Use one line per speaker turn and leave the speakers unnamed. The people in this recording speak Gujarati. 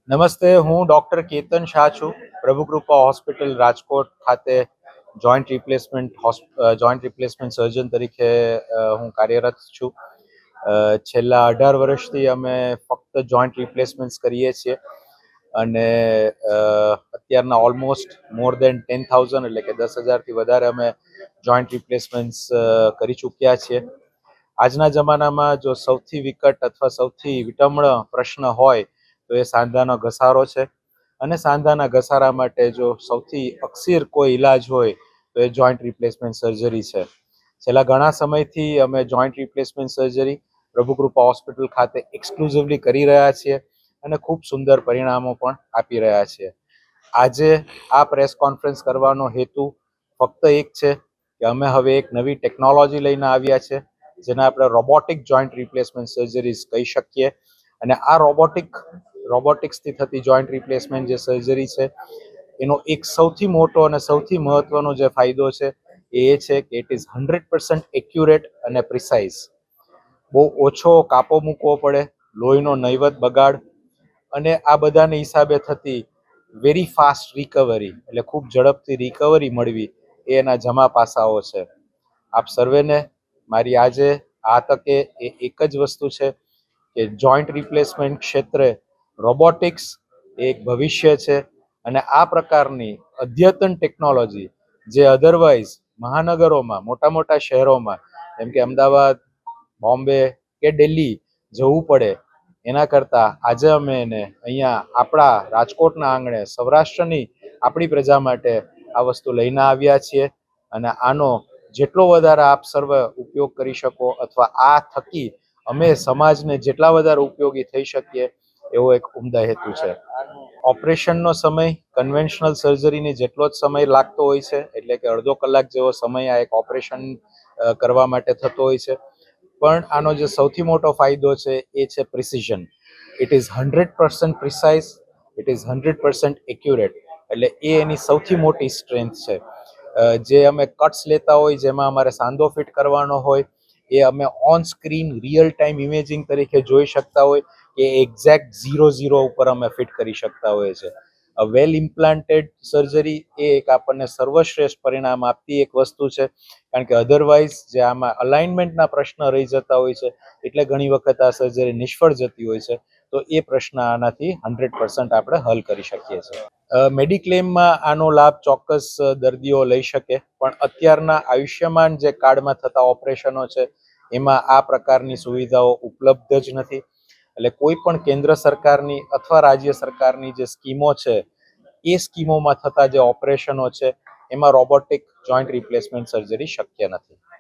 નમસ્તે, હું ડૉક્ટર કેતન શાહ છું. પ્રભુકૃપા હોસ્પિટલ રાજકોટ ખાતે જોઈન્ટ રિપ્લેસમેન્ટ સર્જન તરીકે હું કાર્યરત છું. છેલ્લા 18 વર્ષથી અમે ફક્ત જોઈન્ટ રિપ્લેસમેન્ટ્સ કરીએ છીએ અને અત્યારના ઓલમોસ્ટ મોર દેન 10,000 એટલે કે 10,000થી વધારે અમે જોઈન્ટ રિપ્લેસમેન્ટ્સ કરી ચૂક્યા છીએ. આજના જમાનામાં જો સૌથી વિકટ અથવા સૌથી વિટમ્ર પ્રશ્ન હોય તો એ સાંધાનો ઘસારો છે અને સાંધાના ઘસારા માટે જો સૌથી અકસીર કોઈ ઈલાજ હોય તો એ જોઈન્ટ રિપ્લેસમેન્ટ સર્જરી છે. છેલ્લા ઘણા સમયથી અમે joint replacement surgery Prabhukrupa hospital ખાતે એક્સક્લુઝિવલી કરી રહ્યા છીએ અને ખૂબ સુંદર પરિણામો પણ આપી રહ્યા છીએ. આજે આ પ્રેસ કોન્ફરન્સ કરવાનો હેતુ ફક્ત એક છે કે અમે હવે એક નવી ટેકનોલોજી લઈને આવ્યા છે જેને આપણે રોબોટિક જોઈન્ટ રિપ્લેસમેન્ટ સર્જરીઝ કહી શકીએ. અને આ રોબોટિક્સથી થતી જોઈન્ટ રિપ્લેસમેન્ટ જે સર્જરી છે એનો એક સૌથી મોટો અને સૌથી મહત્વનો જે ફાયદો છે એ છે કે ઇટ ઇઝ 100% એક્યુરેટ અને પ્રિસાઇઝ. બહુ ઓછો કાપો મૂકવો પડે, લોહીનો નહિવત બગાડ અને આ બધાને હિસાબે થતી વેરી ફાસ્ટ રિકવરી એટલે ખૂબ ઝડપથી રિકવરી મળવી એ એના જમા પાસાઓ છે. આપ સર્વેને મારી આજે આ તકે એ એક જ વસ્તુ છે કે જોઈન્ટ રિપ્લેસમેન્ટ ક્ષેત્રે રોબોટિક્સ એક ભવિષ્ય છે અને આ પ્રકારની અદ્યતન ટેકનોલોજી જે અધરવાઇઝ મહાનગરોમાં મોટા મોટા શહેરોમાં જેમ કે અમદાવાદ, બોમ્બે કે દિલ્હી જવું પડે એના કરતાં આજે અમે એને અહીંયા આપણા રાજકોટના આંગણે સૌરાષ્ટ્રની આપણી પ્રજા માટે આ વસ્તુ લઈને આવ્યા છીએ અને આનો જેટલો વધારે આપ સર્વ ઉપયોગ કરી શકો અથવા આ થકી અમે સમાજને જેટલા વધારે ઉપયોગી થઈ શકીએ એવો એક ઉમદા હેતુ છે. ઓપરેશનનો સમય કન્વેન્શનલ સર્જરીની જેટલો જ સમય લાગતો હોય છે એટલે કે અડધો કલાક જેવો સમય આ એક ઓપરેશન કરવા માટે થતો હોય છે. પણ આનો જે સૌથી મોટો ફાયદો છે એ છે precision. It is 100% precise, it is 100% accurate. એટલે એ એની સૌથી મોટી સ્ટ્રેન્થ છે. જે અમે કટ્સ લેતા હોય જેમાં અમારે સાંધો ફિટ કરવાનો હોય એ અમે on screen real time imaging તરીકે જોઈ શકતા હોય કે એક્ઝેક્ટ 0-0 ઉપર અમે ફિટ કરી શકતા હોઈએ છીએ. વેલ ઇમ્પ્લાન્ટેડ સર્જરી એ એક આપણને સર્વશ્રેષ્ઠ પરિણામ આપતી એક વસ્તુ છે કારણ કે અધરવાઇઝ જે આમાં અલાઇનમેન્ટના પ્રશ્ન રહી જતા હોય છે એટલે ઘણી વખત આ સર્જરી નિષ્ફળ જતી હોય છે. તો એ પ્રશ્ન આનાથી 100% આપણે હલ કરી શકીએ છીએ. મેડિક્લેમમાં આનો લાભ ચોક્કસ દર્દીઓ લઈ શકે પણ અત્યારના આયુષ્યમાન જે કાર્ડમાં થતા ઓપરેશનો છે એમાં આ પ્રકારની સુવિધાઓ ઉપલબ્ધ જ નથી. એટલે કોઈ પણ કેન્દ્ર સરકારની અથવા રાજ્ય સરકારની જે સ્કીમો છે એ સ્કીમોમાં થતા જે ઓપરેશનો છે એમાં રોબોટિક જોઈન્ટ રિપ્લેસમેન્ટ સર્જરી શક્ય નથી.